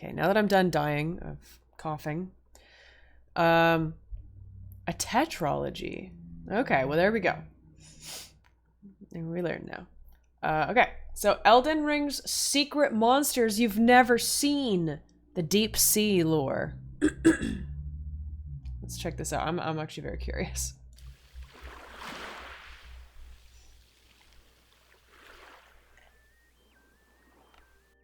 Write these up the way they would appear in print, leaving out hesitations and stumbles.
Okay, now that I'm done dying of coughing. A tetralogy. Okay, well, there we go. And we learn now. Okay, so Elden Ring's secret monsters you've never seen. The deep sea lore. Let's check this out. I'm actually very curious.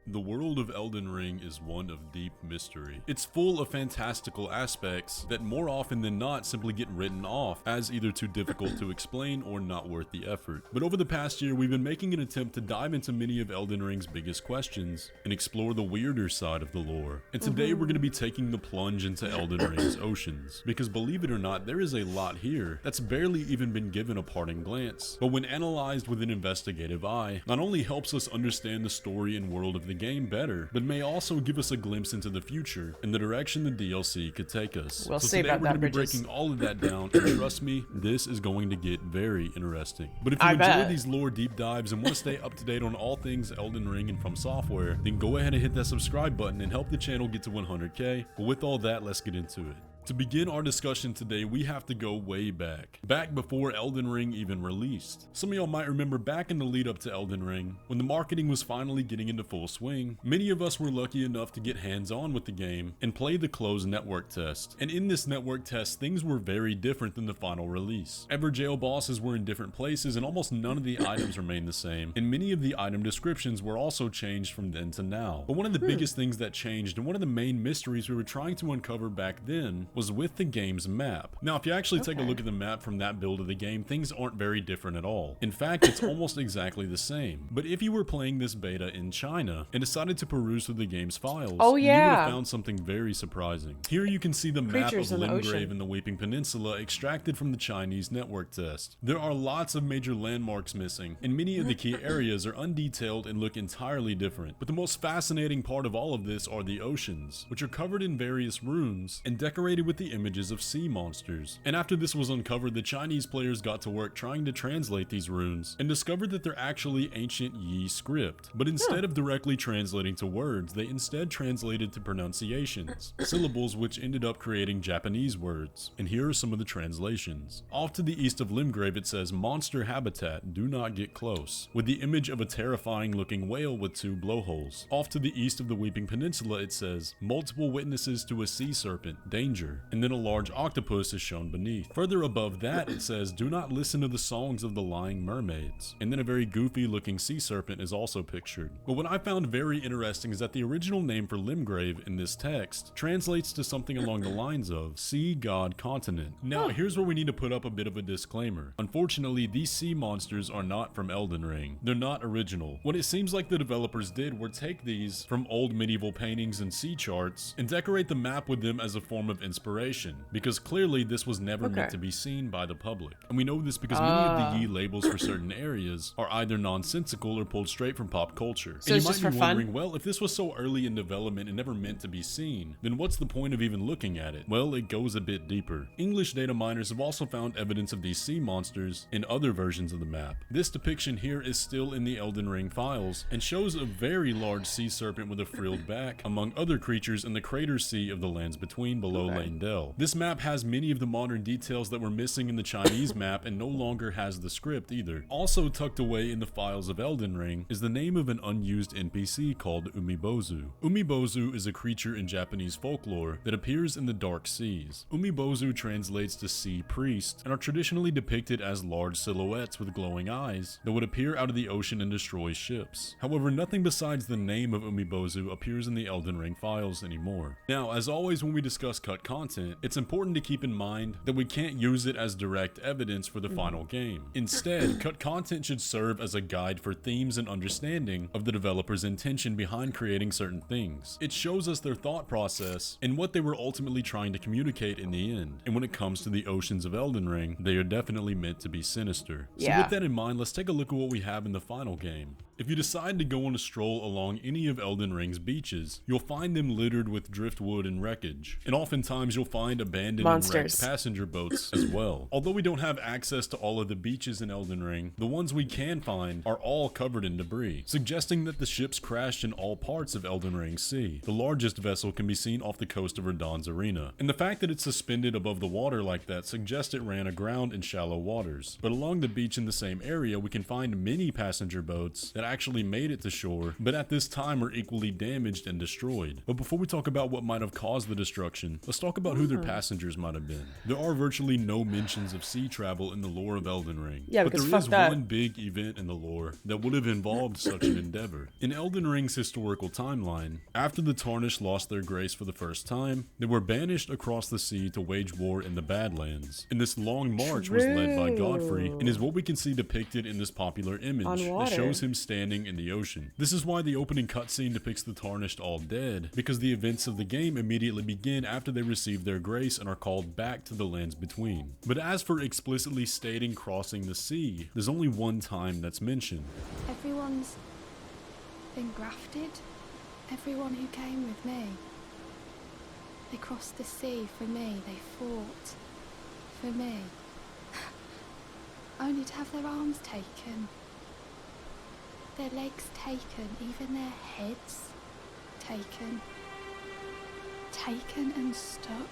The world of Elden Ring is one of deep mystery. It's full of fantastical aspects that more often than not simply get written off as either too difficult to explain or not worth the effort. But over the past year, we've been making an attempt to dive into many of Elden Ring's biggest questions and explore the weirder side of the lore. And today we're going to be taking the plunge into Elden Ring's oceans, because believe it or not, there is a lot here that's barely even been given a parting glance. But when analyzed with an investigative eye, not only helps us understand the story and world of the game better, but may also give us a glimpse into the future and the direction the DLC could take us. We'll so see today about we're going that, to be Bridges. breaking all of that down, and trust me, this is going to get very interesting. But if you I enjoy bet. these lore deep dives and want to stay up to date on all things Elden Ring and From Software, then go ahead and hit that subscribe button and help the channel get to 100k. But with all that, let's get into it. To begin our discussion today, we have to go way back before Elden Ring even released. Some of y'all might remember back in the lead up to Elden Ring, when the marketing was finally getting into full swing, many of us were lucky enough to get hands-on with the game and play the closed network test. And in this network test, things were very different than the final release. Everjail bosses were in different places and almost none of the items remained the same, and many of the item descriptions were also changed from then to now. But one of the biggest things that changed, and one of the main mysteries we were trying to uncover back then, was with the game's map. Now, if you actually take a look at the map from that build of the game, things aren't very different at all. In fact, it's almost exactly the same. But if you were playing this beta in China and decided to peruse through the game's files, you would have found something very surprising. Here you can see the map of Limgrave in the Weeping Peninsula extracted from the Chinese network test. There are lots of major landmarks missing, and many of the key areas are undetailed and look entirely different. But the most fascinating part of all of this are the oceans, which are covered in various runes and decorated with the images of sea monsters. And after this was uncovered, the Chinese players got to work trying to translate these runes and discovered that they're actually ancient Yi script. But instead of directly translating to words, they instead translated to pronunciations, syllables, which ended up creating Japanese words. And here are some of the translations. Off to the east of Limgrave, it says, "Monster habitat, do not get close," with the image of a terrifying looking whale with 2 blowholes. Off to the east of the Weeping Peninsula, it says, "Multiple witnesses to a sea serpent, danger," and then a large octopus is shown beneath. Further above that, it says, "Do not listen to the songs of the lying mermaids," and then a very goofy looking sea serpent is also pictured. But what I found very interesting is that the original name for Limgrave in this text translates to something along the lines of Sea God Continent. Now, here's where we need to put up a bit of a disclaimer. Unfortunately, these sea monsters are not from Elden Ring. They're not original. What it seems like the developers did were take these from old medieval paintings and sea charts and decorate the map with them as a form of inspiration, because clearly this was never meant to be seen by the public. And we know this because many of the Yi labels for certain areas are either nonsensical or pulled straight from pop culture. So and it's you just might for be fun? wondering, well, if this was so early in development and never meant to be seen, then what's the point of even looking at it? Well, it goes a bit deeper. English data miners have also found evidence of these sea monsters in other versions of the map. This depiction here is still in the Elden Ring files and shows a very large sea serpent with a frilled back, among other creatures in the crater sea of the lands between below Lane Dell. This map has many of the modern details that were missing in the Chinese map and no longer has the script either. Also tucked away in the files of Elden Ring is the name of an unused NPC called Umibozu. Umibozu is a creature in Japanese folklore that appears in the Dark Seas. Umibozu translates to sea priest and are traditionally depicted as large silhouettes with glowing eyes that would appear out of the ocean and destroy ships. However, nothing besides the name of Umibozu appears in the Elden Ring files anymore. Now, as always when we discuss cut content, it's important to keep in mind that we can't use it as direct evidence for the final game. Instead, cut content should serve as a guide for themes and understanding of the developer's intention behind creating certain things. It shows us their thought process and what they were ultimately trying to communicate in the end. And when it comes to the oceans of Elden Ring, they are definitely meant to be sinister. So with that in mind, let's take a look at what we have in the final game. If you decide to go on a stroll along any of Elden Ring's beaches, you'll find them littered with driftwood and wreckage, and oftentimes you'll find abandoned and wrecked passenger boats as well. Although we don't have access to all of the beaches in Elden Ring, the ones we can find are all covered in debris, suggesting that the ships crashed in all parts of Elden Ring's sea. The largest vessel can be seen off the coast of Radahn's arena, and the fact that it's suspended above the water like that suggests it ran aground in shallow waters. But along the beach in the same area, we can find many passenger boats that actually made it to shore, but at this time are equally damaged and destroyed. But before we talk about what might have caused the destruction, let's talk about who their passengers might have been. There are virtually no mentions of sea travel in the lore of Elden Ring, yeah, but because there is that. one big event in the lore that would have involved such an endeavor. In Elden Ring's historical timeline, after the Tarnished lost their grace for the first time, they were banished across the sea to wage war in the Badlands. And this long march was led by Godfrey, and is what we can see depicted in this popular image that shows him standing in the ocean. This is why the opening cutscene depicts the Tarnished all dead, because the events of the game immediately begin after they receive their grace and are called back to the lands between. But as for explicitly stating crossing the sea, there's only one time that's mentioned. Everyone's been grafted. Everyone who came with me. They crossed the sea for me. They fought for me. Only to have their arms taken. Their legs taken. Even their heads taken. Taken and stuck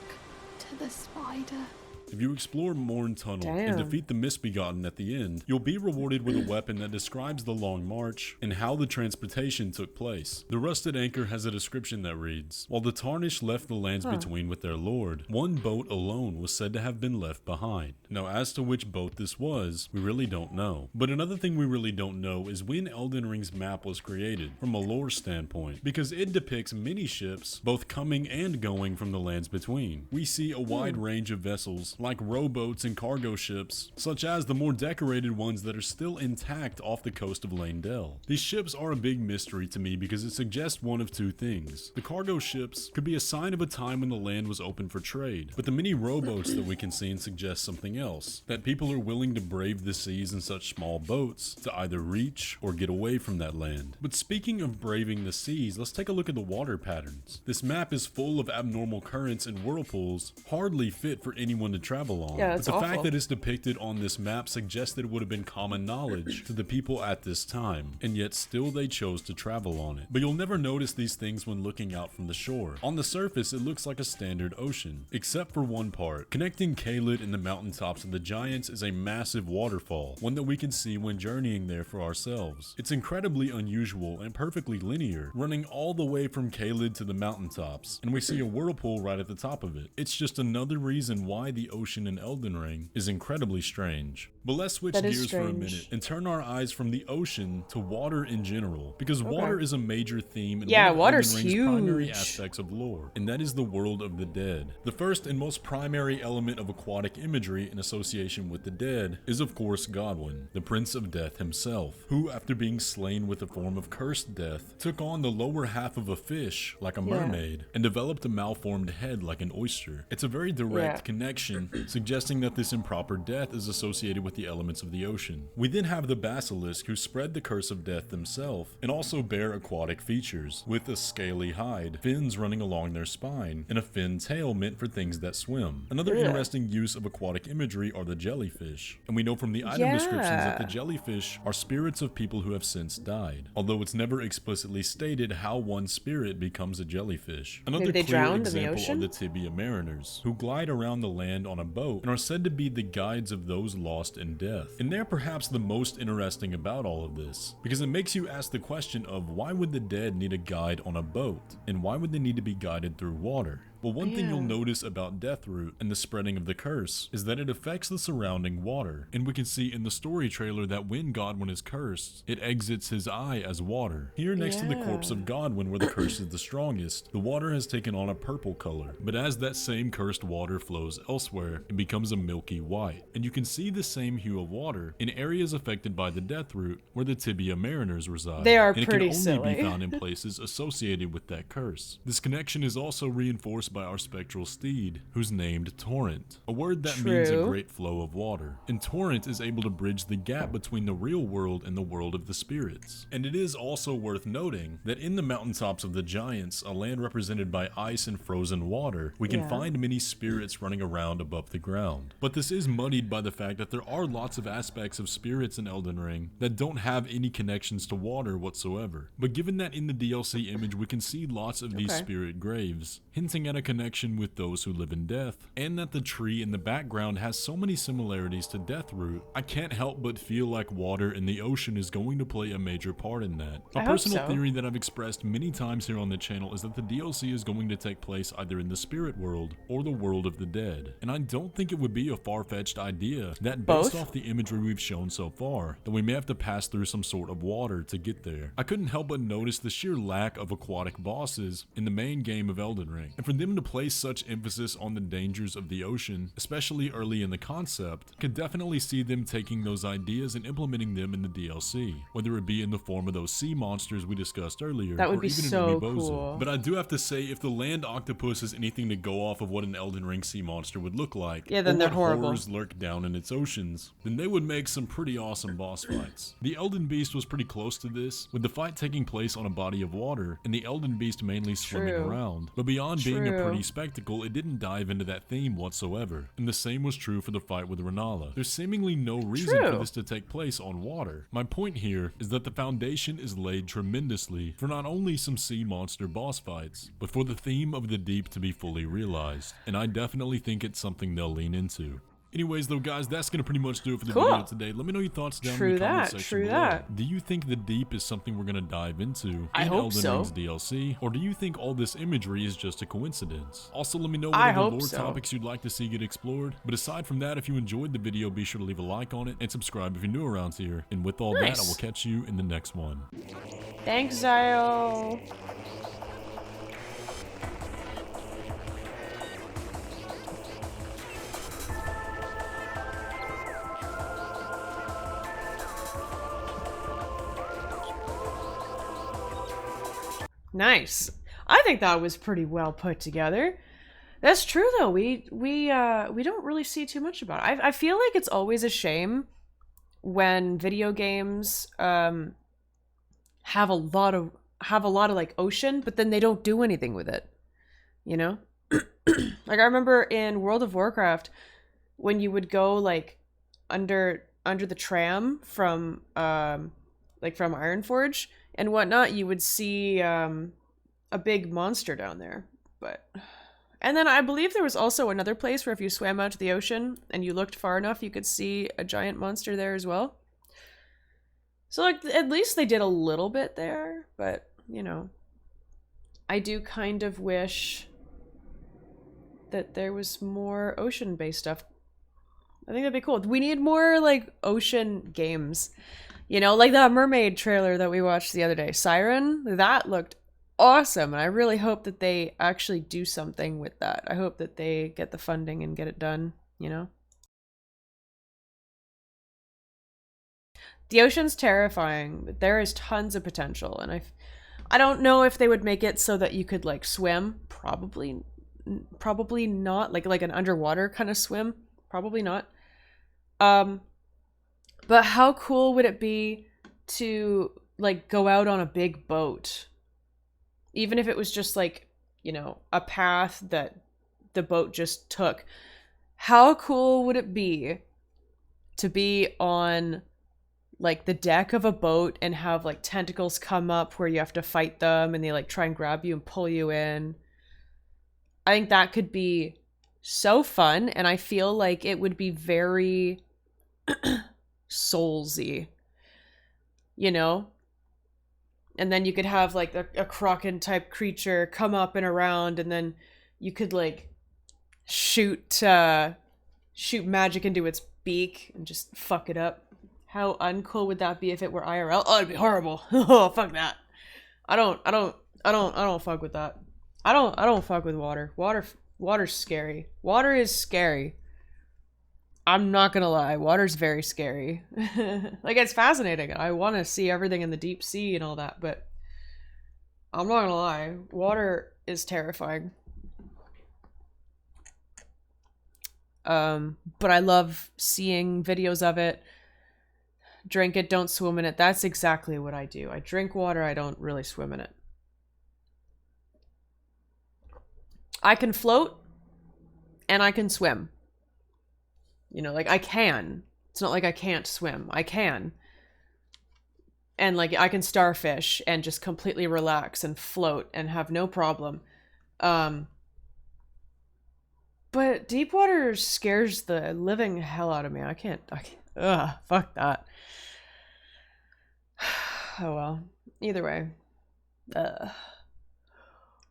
to the spider. If you explore Morn Tunnel and defeat the Misbegotten at the end, you'll be rewarded with a weapon that describes the long march and how the transportation took place. The Rusted Anchor has a description that reads, "While the Tarnished left the lands between with their lord, one boat alone was said to have been left behind." Now, as to which boat this was, we really don't know. But another thing we really don't know is when Elden Ring's map was created, from a lore standpoint, because it depicts many ships, both coming and going from the lands between. We see a wide range of vessels, like rowboats and cargo ships, such as the more decorated ones that are still intact off the coast of Leyndell. These ships are a big mystery to me because it suggests one of two things. The cargo ships could be a sign of a time when the land was open for trade, but the many rowboats that we can see suggest something else, that people are willing to brave the seas in such small boats to either reach or get away from that land. But speaking of braving the seas, let's take a look at the water patterns. This map is full of abnormal currents and whirlpools, hardly fit for anyone to travel on. Yeah, but the awful. fact that it's depicted on this map suggests that it would have been common knowledge to the people at this time, and yet still they chose to travel on it. But you'll never notice these things when looking out from the shore. On the surface, it looks like a standard ocean, except for one part. Connecting Caelid and the mountaintops of the Giants is a massive waterfall, one that we can see when journeying there for ourselves. It's incredibly unusual and perfectly linear, running all the way from Caelid to the mountaintops, and we see a whirlpool right at the top of it. It's just another reason why the ocean in Elden Ring is incredibly strange. But let's switch gears for a minute and turn our eyes from the ocean to water in general, because water is a major theme in one of water's Elden Ring's primary huge. aspects of lore, and that is the world of the dead. The first and most primary element of aquatic imagery in association with the dead is of course Godwyn, the Prince of Death himself, who after being slain with a form of cursed death, took on the lower half of a fish like a mermaid and developed a malformed head like an oyster. It's a very direct connection, suggesting that this improper death is associated with the elements of the ocean. We then have the basilisk, who spread the curse of death themselves and also bear aquatic features, with a scaly hide, fins running along their spine, and a fin tail meant for things that swim. Another interesting use of aquatic imagery are the jellyfish, and we know from the item descriptions that the jellyfish are spirits of people who have since died, although it's never explicitly stated how one spirit becomes a jellyfish. Another clear example are the Tibia mariners, who glide around the land on a boat and are said to be the guides of those lost in death. And they're perhaps the most interesting about all of this, because it makes you ask the question of why would the dead need a guide on a boat, and why would they need to be guided through water? Well, one thing you'll notice about Deathroot and the spreading of the curse is that it affects the surrounding water, and we can see in the story trailer that when Godwyn is cursed, it exits his eye as water. Here next to the corpse of Godwyn, where the curse is the strongest, the water has taken on a purple color, but as that same cursed water flows elsewhere, it becomes a milky white, and you can see the same hue of water in areas affected by the Deathroot where the Tibia mariners reside. They are and pretty it can only silly. be found in places associated with that curse. This connection is also reinforced produced by our spectral steed, who's named Torrent, a word that means a great flow of water. And Torrent is able to bridge the gap between the real world and the world of the spirits. And it is also worth noting that in the mountaintops of the giants, a land represented by ice and frozen water, we can find many spirits running around above the ground. But this is muddied by the fact that there are lots of aspects of spirits in Elden Ring that don't have any connections to water whatsoever. But given that in the DLC image we can see lots of these spirit graves, hinting at a connection with those who live in death, and that the tree in the background has so many similarities to Deathroot, I can't help but feel like water in the ocean is going to play a major part in that. A personal theory that I've expressed many times here on the channel is that the DLC is going to take place either in the spirit world or the world of the dead. And I don't think it would be a far-fetched idea that based off the imagery we've shown so far, that we may have to pass through some sort of water to get there. I couldn't help but notice the sheer lack of aquatic bosses in the main game of Elden Ring. And for them to place such emphasis on the dangers of the ocean, especially early in the concept, could definitely see them taking those ideas and implementing them in the DLC, whether it be in the form of those sea monsters we discussed earlier, that would or be even so an Amiibozo. cool. But I do have to say, if the land octopus is anything to go off of what an Elden Ring sea monster would look like, then or they're what horrible. horrors lurk down in its oceans, then they would make some pretty awesome boss fights. The Elden Beast was pretty close to this, with the fight taking place on a body of water, and the Elden Beast mainly swimming around. But beyond being a pretty spectacle, it didn't dive into that theme whatsoever. And the same was true for the fight with Renala. There's seemingly no reason for this to take place on water. My point here is that the foundation is laid tremendously for not only some sea monster boss fights, but for the theme of the deep to be fully realized. And I definitely think it's something they'll lean into. Anyways though guys, that's gonna pretty much do it for the video today. Let me know your thoughts down in the comment section below. Do you think the deep is something we're gonna dive into in Elden Ring's DLC? Or do you think all this imagery is just a coincidence? Also let me know what other lore topics you'd like to see get explored. But aside from that, if you enjoyed the video, be sure to leave a like on it and subscribe if you're new around here. And with all that, I will catch you in the next one. Thanks, Zio. Nice. I think that was pretty well put together. That's true though. We don't really see too much about it. I feel like it's always a shame when video games have a lot of like ocean, but then they don't do anything with it. You know? Like I remember in World of Warcraft when you would go like under the tram from from Ironforge and whatnot, you would see a big monster down there. And then I believe there was also another place where if you swam out to the ocean and you looked far enough, you could see a giant monster there as well. So like at least they did a little bit there, but you know, I do kind of wish that there was more ocean-based stuff. I think that'd be cool. We need more like ocean games. You know, like that mermaid trailer that we watched the other day, Siren, that looked awesome. And I really hope that they actually do something with that. I hope that they get the funding and get it done, you know? The ocean's terrifying, but there is tons of potential. And I don't know if they would make it so that you could like swim. Probably not. Like an underwater kind of swim. Probably not. But how cool would it be to like go out on a big boat? Even if it was just like, you know, a path that the boat just took. How cool would it be to be on like the deck of a boat and have like tentacles come up where you have to fight them and they like try and grab you and pull you in? I think that could be so fun, and I feel like it would be very soulsy, you know? And then you could have like a kraken type creature come up and around, and then you could like shoot magic into its beak and just fuck it up. How uncool would that be if it were IRL? Oh, it'd be horrible. Oh, fuck that. I don't fuck with that. I don't fuck with water. Water's scary. Water is scary. I'm not gonna lie, water's very scary. Like, it's fascinating. I want to see everything in the deep sea and all that, but I'm not gonna lie, water is terrifying. But I love seeing videos of it. Drink it, don't swim in it. That's exactly what I do. I drink water, I don't really swim in it. I can float and I can swim. You know, like I can. It's not like I can't swim. I can. And like I can starfish and just completely relax and float and have no problem. But deep water scares the living hell out of me. I can't. Ugh, fuck that. Oh well. Either way.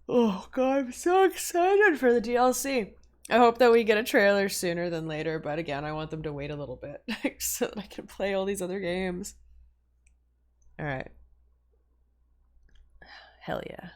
Oh god, I'm so excited for the DLC. I hope that we get a trailer sooner than later, but again, I want them to wait a little bit so that I can play all these other games. Alright. Hell yeah.